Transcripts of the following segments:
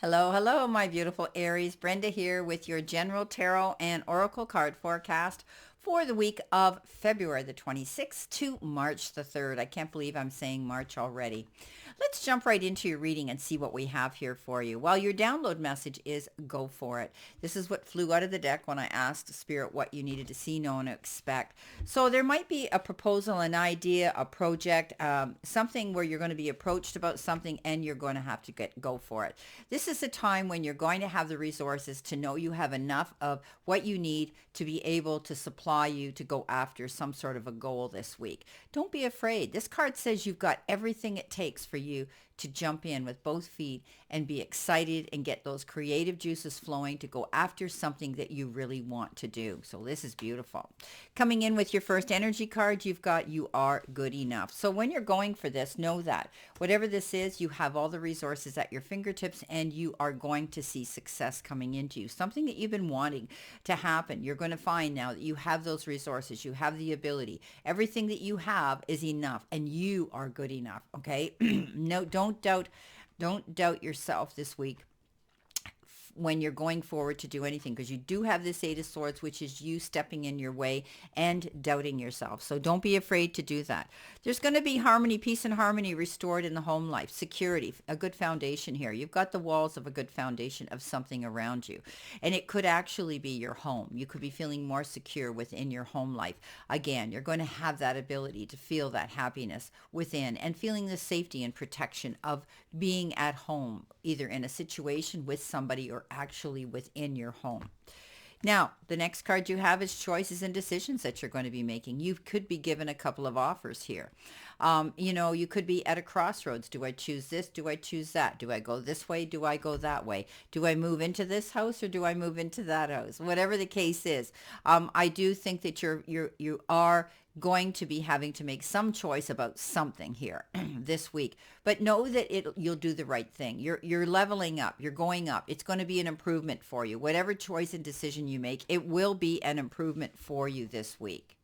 Hello, hello, my beautiful Aries. Brenda here with your general tarot and oracle card forecast for the week of February the 26th to March the 3rd. I can't believe I'm saying March already. Let's jump right into your reading and see what we have here for you. Well, your download message is go for it. This is what flew out of the deck when I asked Spirit what you needed to see, know, and expect. So there might be a proposal, an idea, a project, something where you're going to be approached about something and you're going to have to go for it. This is a time when you're going to have the resources to know you have enough of what you need to be able to supply you to go after some sort of a goal this week. Don't be afraid. This card says you've got everything it takes for you to jump in with both feet and be excited and get those creative juices flowing to go after something that you really want to do. So this is beautiful. Coming in with your first energy card, you've got you are good enough. So when you're going for this, know that whatever this is, you have all the resources at your fingertips and you are going to see success coming into you. Something that you've been wanting to happen. You're going to find now that you have those resources. You have the ability. Everything that you have is enough and you are good enough. Okay. No, don't doubt yourself this week when you're going forward to do anything, because you do have this Eight of Swords, which is you stepping in your way and doubting yourself. So don't be afraid to do that. There's going to be harmony, peace and harmony restored in the home life, security, a good foundation here. You've got the walls of a good foundation of something around you. And it could actually be your home. You could be feeling more secure within your home life. Again, you're going to have that ability to feel that happiness within and feeling the safety and protection of being at home, either in a situation with somebody or actually within your home. Now, the next card you have is choices and decisions that you're going to be making. You could be given a couple of offers here. You could be at a crossroads. Do I choose this? Do I choose that? Do I go this way? Do I go that way? Do I move into this house or do I move into that house? Whatever the case is, I do think that you are going to be having to make some choice about something here this week, but know that you'll do the right thing. You're leveling up. You're going up. It's going to be an improvement for you. Whatever choice and decision you make, it will be an improvement for you this week.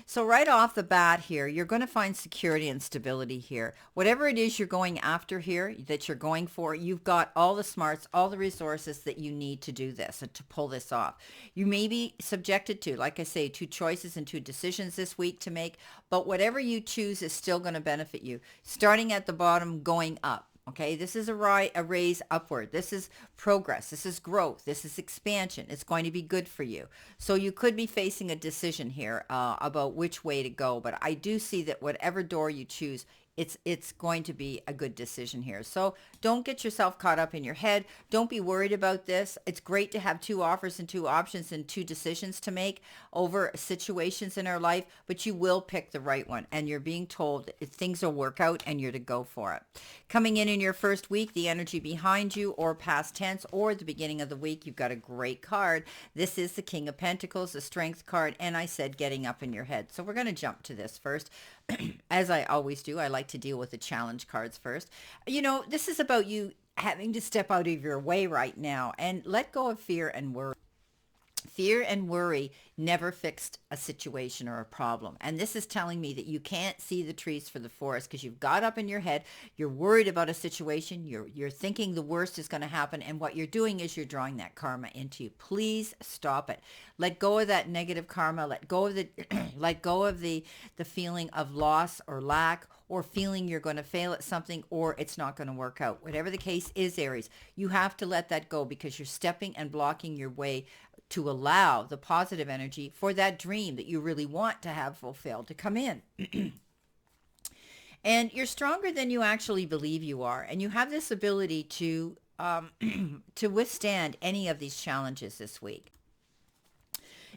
So right off the bat here, you're going to find security and stability here. Whatever it is you're going after here, that you're going for, you've got all the smarts, all the resources that you need to do this and to pull this off. You may be subjected to, like I say, two choices and two decisions this week to make, but whatever you choose is still going to benefit you. Starting at the bottom, going up. Okay, this is a raise upward. This is progress. This is growth. This is expansion. It's going to be good for you. So you could be facing a decision here about which way to go. But I do see that whatever door you choose, it's going to be a good decision here. So don't get yourself caught up in your head. Don't be worried about this. It's great to have two offers and two options and two decisions to make over situations in our life, but you will pick the right one. And you're being told that things will work out and you're to go for it. Coming in your first week, the energy behind you or past tense or the beginning of the week, you've got a great card. This is the King of Pentacles, the Strength card, and I said getting up in your head. So we're going to jump to this first. As I always do, I like to deal with the challenge cards first. This is about you having to step out of your way right now and let go of fear and worry. Fear and worry never fixed a situation or a problem. And this is telling me that you can't see the trees for the forest because you've got up in your head. You're worried about a situation. You're thinking the worst is going to happen. And what you're doing is you're drawing that karma into you. Please stop it. Let go of that negative karma. Let go of the feeling of loss or lack or feeling you're going to fail at something or it's not going to work out. Whatever the case is, Aries, you have to let that go because you're stepping and blocking your way to allow the positive energy for that dream that you really want to have fulfilled to come in. And you're stronger than you actually believe you are. And you have this ability to to withstand any of these challenges this week.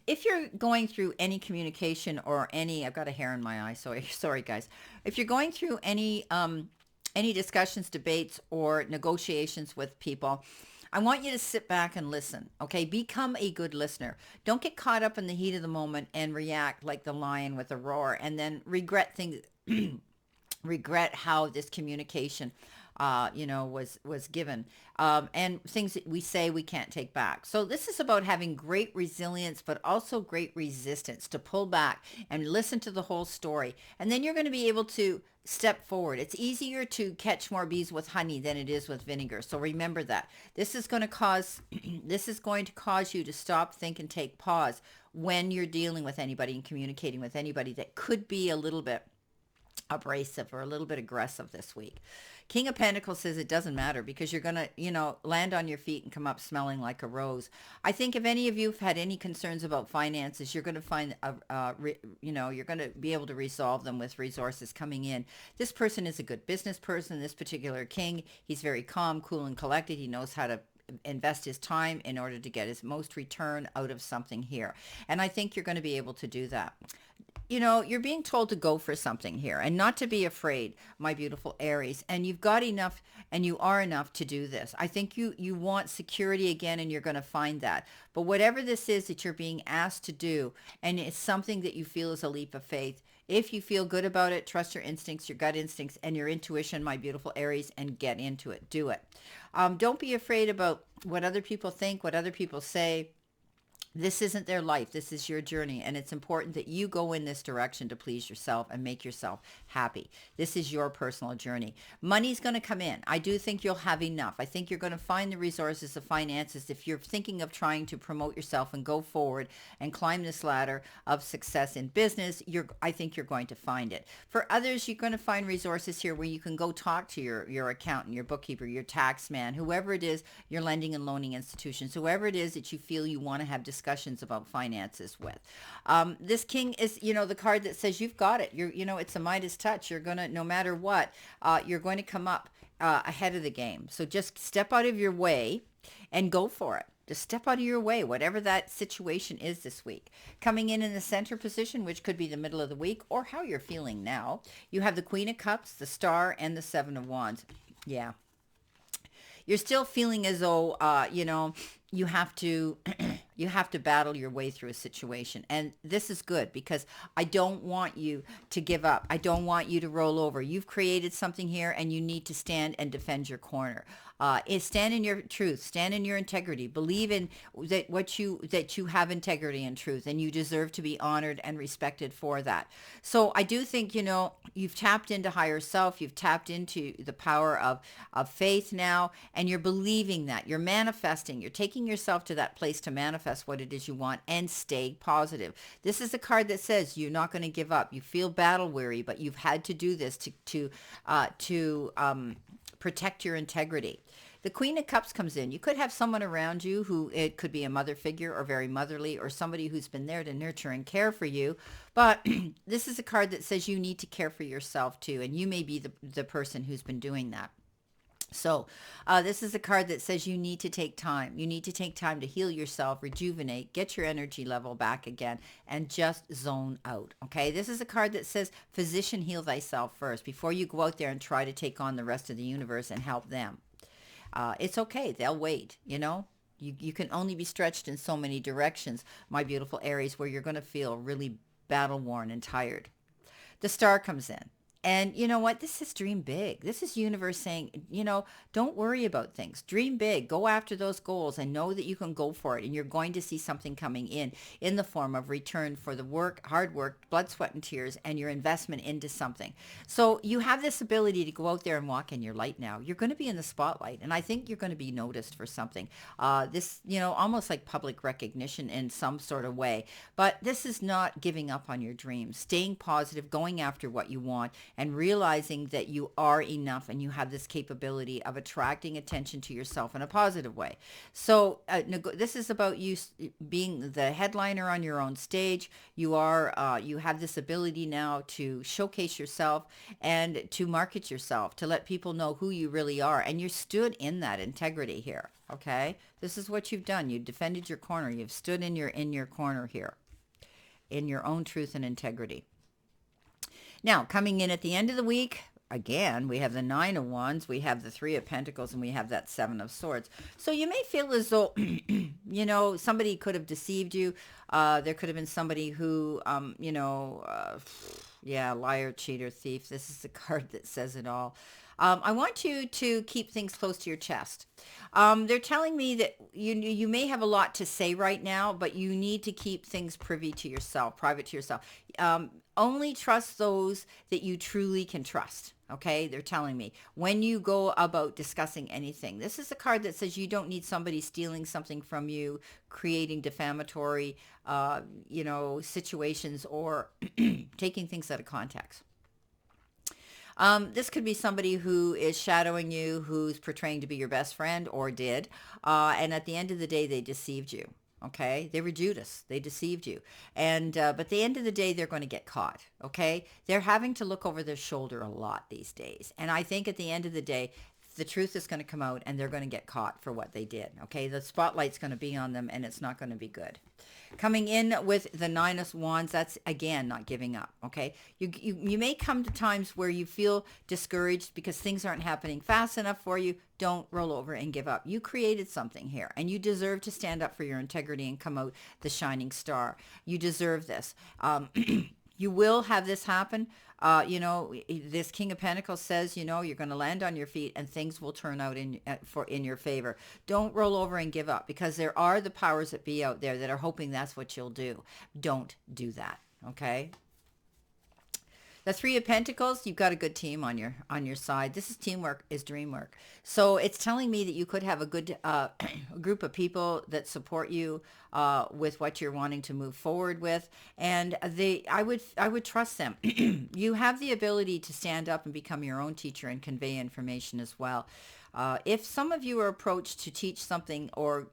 If you're going through any communication or I've got a hair in my eye, sorry guys. If you're going through any discussions, debates, or negotiations with people, I want you to sit back and listen, okay? Become a good listener. Don't get caught up in the heat of the moment and react like the lion with a roar and then regret things, regret how this communication, was given, and things that we say we can't take back. So this is about having great resilience, but also great resistance to pull back and listen to the whole story. And then you're going to be able to step forward. It's easier to catch more bees with honey than it is with vinegar. So remember that. This is going to cause this is going to cause you to stop, think, and take pause when you're dealing with anybody and communicating with anybody that could be a little bit abrasive or a little bit aggressive this week. King of Pentacles says it doesn't matter because you're going to, land on your feet and come up smelling like a rose. I think if any of you have had any concerns about finances, you're going to find, you're going to be able to resolve them with resources coming in. This person is a good business person. This particular king, he's very calm, cool, and collected. He knows how to invest his time in order to get his most return out of something here. And I think you're going to be able to do that. You're being told to go for something here and not to be afraid, my beautiful Aries. And you've got enough and you are enough to do this. I think you want security again, and you're going to find that. But whatever this is that you're being asked to do, and it's something that you feel is a leap of faith, if you feel good about it, trust your instincts, your gut instincts, and your intuition, my beautiful Aries, and get into it. Do it. Don't be afraid about what other people think, what other people say. This isn't their life. This is your journey. And it's important that you go in this direction to please yourself and make yourself happy. This is your personal journey. Money's going to come in. I do think you'll have enough. I think you're going to find the resources of finances. If you're thinking of trying to promote yourself and go forward and climb this ladder of success in business, I think you're going to find it. For others, you're going to find resources here where you can go talk to your accountant, your bookkeeper, your tax man, whoever it is, your lending and loaning institutions, whoever it is that you feel you want to have discussions about finances with. This king is, the card that says you've got it. It's a Midas touch. You're going to, no matter what, you're going to come up ahead of the game. So just step out of your way and go for it. Just step out of your way, whatever that situation is this week. Coming in the center position, which could be the middle of the week or how you're feeling now, you have the Queen of Cups, the Star, and the Seven of Wands. Yeah. You're still feeling as though, you have to you have to battle your way through a situation. And this is good because I don't want you to give up. I don't want you to roll over. You've created something here and you need to stand and defend your corner. Stand in your truth, stand in your integrity, believe in that you have integrity and truth, and you deserve to be honored and respected for that. So I do think, you've tapped into higher self, you've tapped into the power of faith now, and you're believing that, you're manifesting, you're taking yourself to that place to manifest what it is you want, and stay positive. This is a card that says you're not going to give up. You feel battle weary, but you've had to do this to protect your integrity. The Queen of Cups comes in. You could have someone around you who, it could be a mother figure or very motherly, or somebody who's been there to nurture and care for you. But this is a card that says you need to care for yourself too. And you may be the person who's been doing that. So this is a card that says you need to take time. You need to take time to heal yourself, rejuvenate, get your energy level back again, and just zone out. Okay, this is a card that says, physician, heal thyself first before you go out there and try to take on the rest of the universe and help them. It's okay. They'll wait, You can only be stretched in so many directions, my beautiful Aries, where you're going to feel really battle-worn and tired. The Star comes in. And you know what? This is dream big. This is universe saying, don't worry about things. Dream big. Go after those goals and know that you can go for it. And you're going to see something coming in the form of return for the work, hard work, blood, sweat, and tears, and your investment into something. So you have this ability to go out there and walk in your light now. You're going to be in the spotlight. And I think you're going to be noticed for something. This, almost like public recognition in some sort of way. But this is not giving up on your dreams. Staying positive, going after what you want, and realizing that you are enough and you have this capability of attracting attention to yourself in a positive way. So this is about you being the headliner on your own stage. You have this ability now to showcase yourself and to market yourself, to let people know who you really are. And you stood in that integrity here. Okay. This is what you've done. You defended your corner. You've stood in your corner here, in your own truth and integrity. Now, coming in at the end of the week, again, we have the Nine of Wands, we have the Three of Pentacles, and we have that Seven of Swords. So you may feel as though, somebody could have deceived you. There could have been somebody who, liar, cheater, thief. This is the card that says it all. I want you to keep things close to your chest. They're telling me that you may have a lot to say right now, but you need to keep things privy to yourself, private to yourself. Only trust those that you truly can trust. Okay, they're telling me when you go about discussing anything. This is a card that says you don't need somebody stealing something from you, creating defamatory, situations, or taking things out of context. This could be somebody who is shadowing you, who's portraying to be your best friend or did. And at the end of the day, they deceived you. Okay, they were Judas. They deceived you, and but at the end of the day, they're going to get caught. Okay, they're having to look over their shoulder a lot these days, and I think at the end of the day, the truth is going to come out, and they're going to get caught for what they did. Okay, the spotlight's going to be on them, and it's not going to be good. Coming in with the Nine of Wands, that's again not giving up. Okay, you may come to times where you feel discouraged because things aren't happening fast enough for you. Don't roll over and give up. You created something here, and you deserve to stand up for your integrity and come out the shining star. You deserve this. You will have this happen. This King of Pentacles says, you're going to land on your feet and things will turn out in your favor. Don't roll over and give up, because there are the powers that be out there that are hoping that's what you'll do. Don't do that. Okay. The Three of Pentacles, you've got a good team on your side. This is teamwork is dream work. So it's telling me that you could have a good group of people that support you with what you're wanting to move forward with, and I would trust them. You have the ability to stand up and become your own teacher and convey information as well. If some of you are approached to teach something, or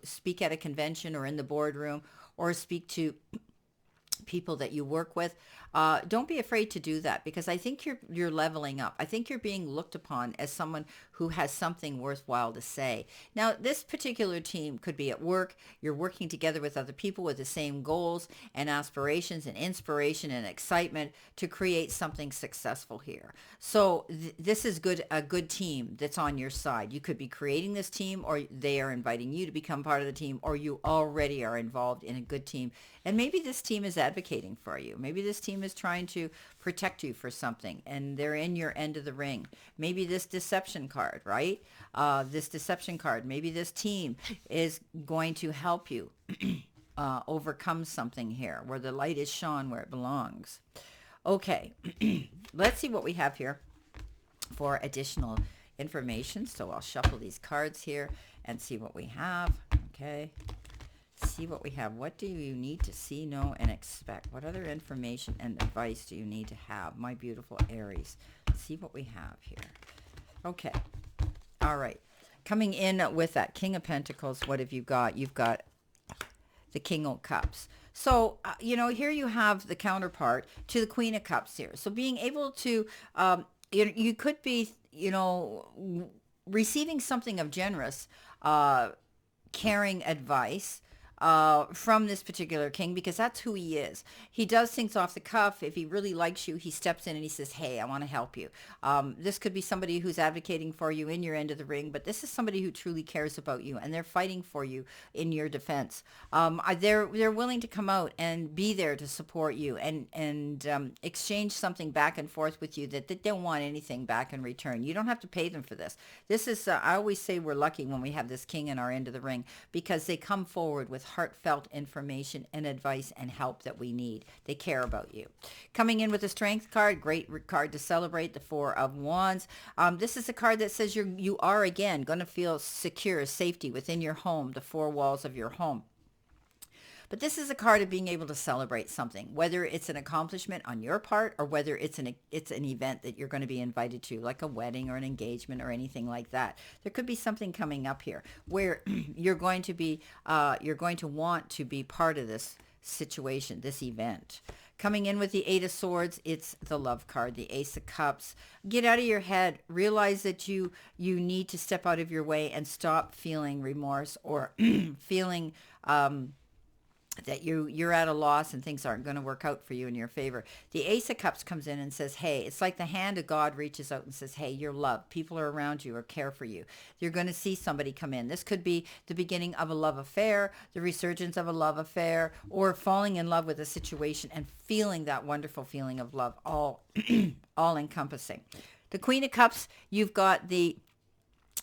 speak at a convention or in the boardroom, or speak to people that you work with, don't be afraid to do that, because I think you're leveling up. I think you're being looked upon as someone who has something worthwhile to say. Now, this particular team could be at work. You're working together with other people with the same goals and aspirations and inspiration and excitement to create something successful here. So this is a good team that's on your side. You could be creating this team, or they are inviting you to become part of the team, or you already are involved in a good team. And maybe this team is advocating for you. Maybe this team is trying to protect you for something, and they're in your end of the ring. Maybe this deception card, right? This deception card, maybe this team is going to help you overcome something here, where the light is shone where it belongs. Okay, let's see what we have here for additional information. So I'll shuffle these cards here and see what we have. Okay. See what we have. What do you need to see, know, and expect? What other information and advice do you need to have, my beautiful Aries? See what we have here. Okay. All right. Coming in with that King of Pentacles, what have you got? You've got the King of Cups. So, here you have the counterpart to the Queen of Cups here. So being able to, you could be, receiving something of generous, caring advice from this particular king, because that's who he is. He does things off the cuff. If he really likes you, he steps in and he says, hey, I want to help you. This could be somebody who's advocating for you in your end of the ring, but this is somebody who truly cares about you, and they're fighting for you in your defense. They're willing to come out and be there to support you and exchange something back and forth with you that they don't want anything back in return. You don't have to pay them for this. This is, I always say we're lucky when we have this king in our end of the ring, because they come forward with heartfelt information and advice and help that we need. They care about you. Coming in with the Strength card, great card to celebrate, the Four of Wands. This is a card that says you are again going to feel secure, safety within your home, the four walls of your home. But this is a card of being able to celebrate something, whether it's an accomplishment on your part, or whether it's an event that you're going to be invited to, like a wedding or an engagement or anything like that. There could be something coming up here where you're going to want to be part of this situation, this event. Coming in with the Eight of Swords, it's the Love card, the Ace of Cups. Get out of your head. Realize that you need to step out of your way and stop feeling remorse or feeling that you're at a loss and things aren't going to work out for you in your favor. The Ace of Cups comes in and says, hey, it's like the hand of God reaches out and says, hey, you're loved. People are around you or care for you. You're going to see somebody come in. This could be the beginning of a love affair, the resurgence of a love affair, or falling in love with a situation and feeling that wonderful feeling of love, all encompassing. The Queen of Cups, you've got the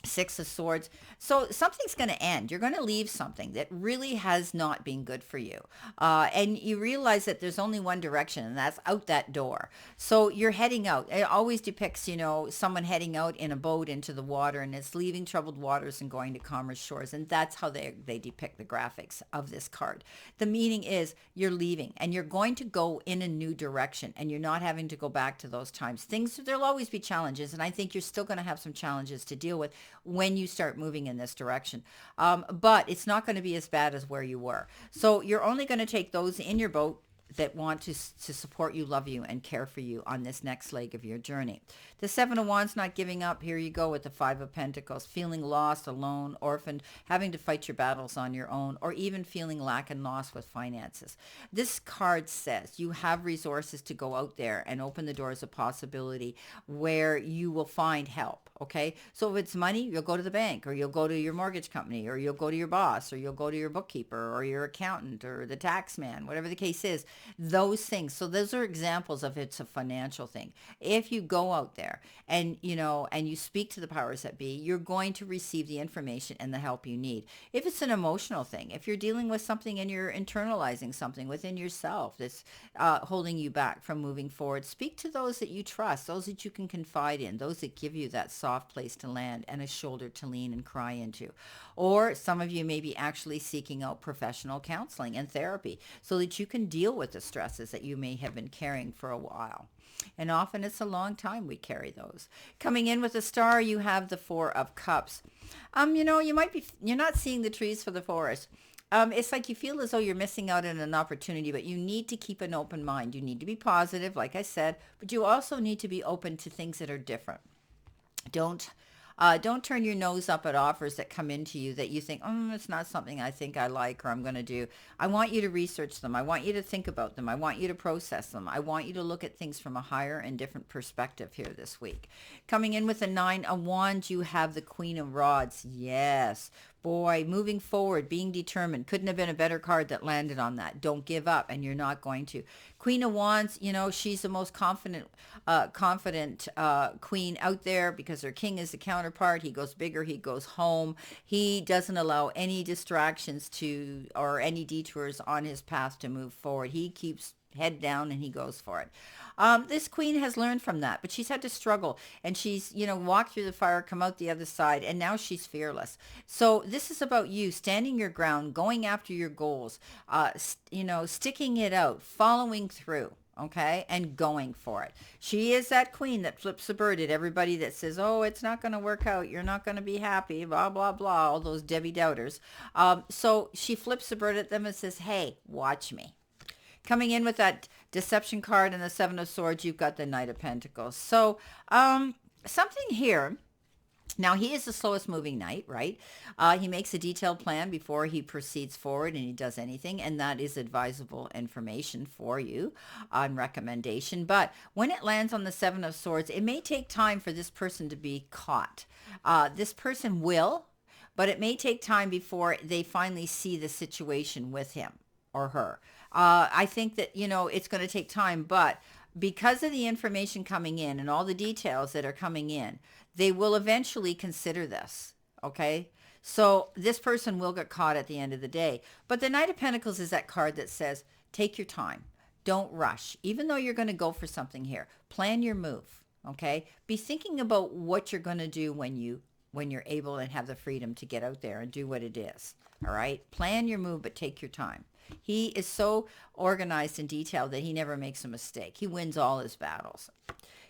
Six of Swords. So something's going to end. You're going to leave something that really has not been good for you. And you realize that there's only one direction, and that's out that door. So you're heading out. It always depicts, someone heading out in a boat into the water, and it's leaving troubled waters and going to calmer shores. And that's how they depict the graphics of this card. The meaning is you're leaving, and you're going to go in a new direction, and you're not having to go back to those times. There'll always be challenges, and I think you're still going to have some challenges to deal with when you start moving in this direction. But it's not going to be as bad as where you were. So you're only going to take those in your boat that want to support you, love you, and care for you on this next leg of your journey. The Seven of Wands, not giving up. Here you go with the Five of Pentacles. Feeling lost, alone, orphaned, having to fight your battles on your own, or even feeling lack and loss with finances. This card says you have resources to go out there and open the doors of possibility where you will find help. Okay, so if it's money, you'll go to the bank, or you'll go to your mortgage company, or you'll go to your boss, or you'll go to your bookkeeper, or your accountant, or the tax man, whatever the case is, those things. So those are examples of it's a financial thing. If you go out there and you speak to the powers that be, you're going to receive the information and the help you need. If it's an emotional thing, if you're dealing with something and you're internalizing something within yourself that's holding you back from moving forward, speak to those that you trust, those that you can confide in, those that give you that soft place to land and a shoulder to lean and cry into. Or some of you may be actually seeking out professional counseling and therapy so that you can deal with the stresses that you may have been carrying for a while. And often it's a long time we carry those. Coming in with a star, you have the Four of Cups. You're not seeing the trees for the forest. It's like you feel as though you're missing out on an opportunity, but you need to keep an open mind. You need to be positive, like I said, but you also need to be open to things that are different. Don't turn your nose up at offers that come into you that you think, it's not something I think I like or I'm going to do. I want you to research them. I want you to think about them. I want you to process them. I want you to look at things from a higher and different perspective here this week. Coming in with the Nine of Wands, you have the Queen of Rods. Yes. Boy, moving forward, being determined. Couldn't have been a better card that landed on that. Don't give up, and you're not going to. Queen of Wands, she's the most confident queen out there because her king is the counterpart. He goes bigger. He goes home. He doesn't allow any distractions or any detours on his path to move forward. He keeps head down and he goes for it. This queen has learned from that, but she's had to struggle, and she's, walked through the fire, come out the other side, and now she's fearless. So this is about you standing your ground, going after your goals, sticking it out, following through. Okay, and going for it. She is that queen that flips the bird at everybody that says, oh, it's not going to work out. You're not going to be happy, blah, blah, blah, all those Debbie Doubters. So she flips the bird at them and says, hey, watch me. Coming in with that deception card and the Seven of Swords, you've got the Knight of Pentacles. So something here. Now, he is the slowest moving knight, right? He makes a detailed plan before he proceeds forward and he does anything, and that is advisable information for you on recommendation. But when it lands on the Seven of Swords, it may take time for this person to be caught. This person will, but it may take time before they finally see the situation with him or her. I think that, it's going to take time, but because of the information coming in and all the details that are coming in, they will eventually consider this. Okay. So this person will get caught at the end of the day. But the Knight of Pentacles is that card that says, take your time. Don't rush. Even though you're going to go for something here, plan your move. Okay. Be thinking about what you're going to do when you're able and have the freedom to get out there and do what it is. All right. Plan your move, but take your time. He is so organized and detailed that he never makes a mistake. He wins all his battles.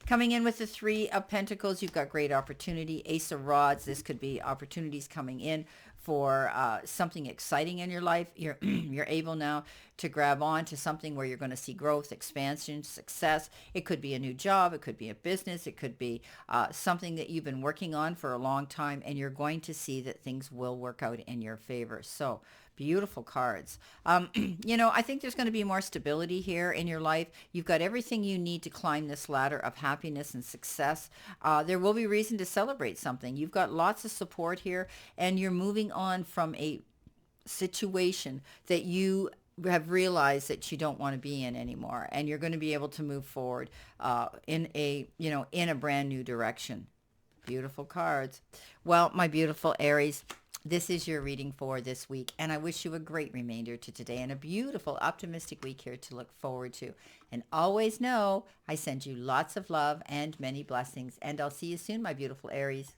Coming in with the Three of Pentacles, you've got great opportunity. Ace of Rods, this could be opportunities coming in for something exciting in your life. You're able now to grab on to something where you're going to see growth, expansion, success. It could be a new job. It could be a business. It could be something that you've been working on for a long time, and you're going to see that things will work out in your favor. So beautiful cards. I think there's going to be more stability here in your life. You've got everything you need to climb this ladder of happiness and success. There will be reason to celebrate something. You've got lots of support here, and you're moving on from a situation that you have realized that you don't want to be in anymore, and you're going to be able to move forward in a, in a brand new direction. Beautiful cards. Well, my beautiful Aries, this is your reading for this week, and I wish you a great remainder to today and a beautiful, optimistic week here to look forward to. And always know I send you lots of love and many blessings, and I'll see you soon, my beautiful Aries.